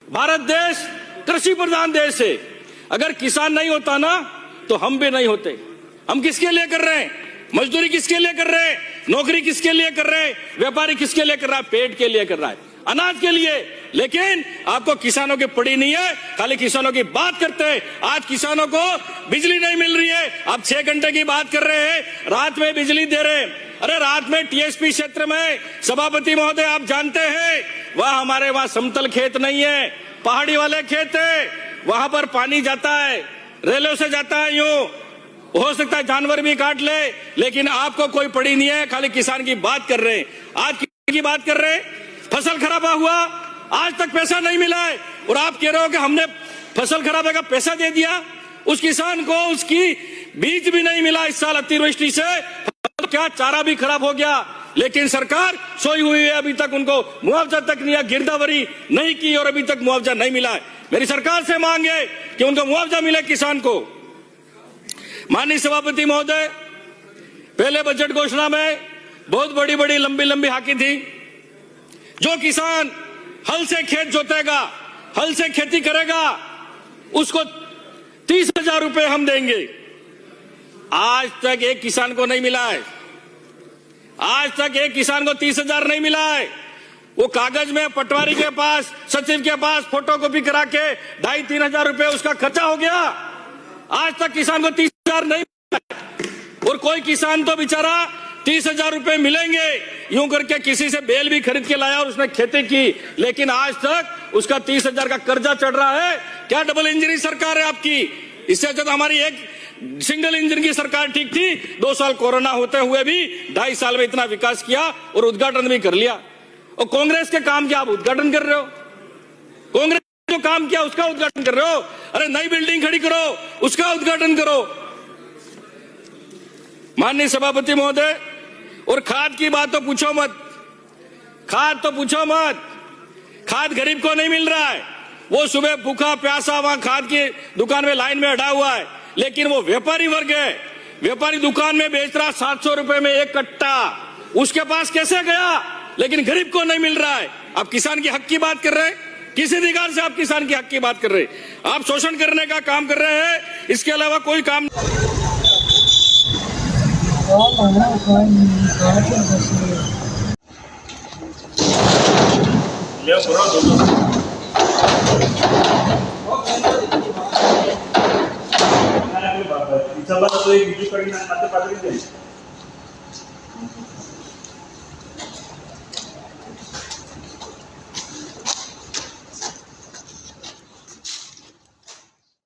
भारत देश कृषि प्रधान देश है। अगर किसान नहीं होता ना तो हम भी नहीं होते। हम किसके लिए कर रहे हैं? मजदूरी किसके लिए कर रहे हैं? नौकरी किसके लिए कर रहे हैं? व्यापारी किसके लिए कर रहा है? पेट के लिए कर रहा है, अनाज के लिए। लेकिन आपको किसानों की पड़ी नहीं है, खाली किसानों की बात करते हैं। आज किसानों को बिजली नहीं मिल रही है, आप 6 घंटे की बात कर रहे हैं, रात में बिजली दे रहे हैं। अरे रात में टीएसपी क्षेत्र में सभापति महोदय आप जानते हैं, वहां हमारे वहां समतल खेत नहीं है, पहाड़ी वाले खेत है, वहां पर पानी जाता है, रेलों से जाता है, यूं हो सकता है जानवर भी काट ले, लेकिन आपको कोई पड़ी नहीं है, खाली किसान की बात कर रहे हैं। आज किसान की बात कर रहे हैं, फसल खराब हुआ, आज तक पैसा नहीं मिला है, और आप कह रहे हो कि हमने फसल खराब का पैसा दे दिया। उस किसान को उसकी बीज भी नहीं मिला इस साल अतिवृष्टि से, क्या चारा भी खराब हो गया, लेकिन सरकार सोई हुई है, अभी तक उनको मुआवजा तक नहीं, गिरदावरी नहीं की और अभी तक मुआवजा नहीं मिला है। मेरी सरकार से मांग है कि उनको मुआवजा मिले किसान को। माननीय सभापति महोदय, पहले बजट घोषणा में बहुत बड़ी बड़ी लंबी लंबी हाकी थी। जो किसान हल से खेत जोतेगा, हल से खेती करेगा, उसको 30,000 रुपए हम देंगे। आज तक एक किसान को नहीं मिला है, आज तक एक किसान को 30,000 नहीं मिला है। वो कागज में पटवारी के पास, सचिव के पास फोटोकॉपी करा के 2,500-3 हजार रुपए उसका खर्चा हो गया। आज तक किसान को 30,000 नहीं मिला है। और कोई किसान तो बेचारा 30,000 रुपए मिलेंगे यूं करके किसी से बेल भी खरीद के लाया और उसने खेती की, लेकिन आज तक उसका 30,000 का कर्जा चढ़ रहा है। क्या डबल इंजन सरकार है आपकी? इससे अच्छा तो हमारी एक सिंगल इंजन की सरकार ठीक थी। 2 साल कोरोना होते हुए भी 2.5 साल में इतना विकास किया और उद्घाटन भी कर लिया। और कांग्रेस के काम क्या आप उद्घाटन कर रहे हो? कांग्रेस ने जो काम किया उसका उद्घाटन कर रहे हो। अरे नई बिल्डिंग खड़ी करो, उसका उद्घाटन करो। माननीय सभापति महोदय, और खाद की बात तो पूछो मत, खाद तो पूछो मत। खाद गरीब को नहीं मिल रहा है, वो सुबह भूखा प्यासा वहां खाद की दुकान में लाइन में अड़ा हुआ है, लेकिन वो व्यापारी वर्ग है, व्यापारी दुकान में बेच रहा 700 रुपए में 1 कट्टा, उसके पास कैसे गया? लेकिन गरीब को नहीं मिल रहा है। आप किसान के हक की बात कर रहे हैं, किस अधिकार से आप किसान के हक की बात कर रहे हैं? आप शोषण करने का काम कर रहे हैं, इसके अलावा कोई काम तो एक बीजू कड़ी ना पात्र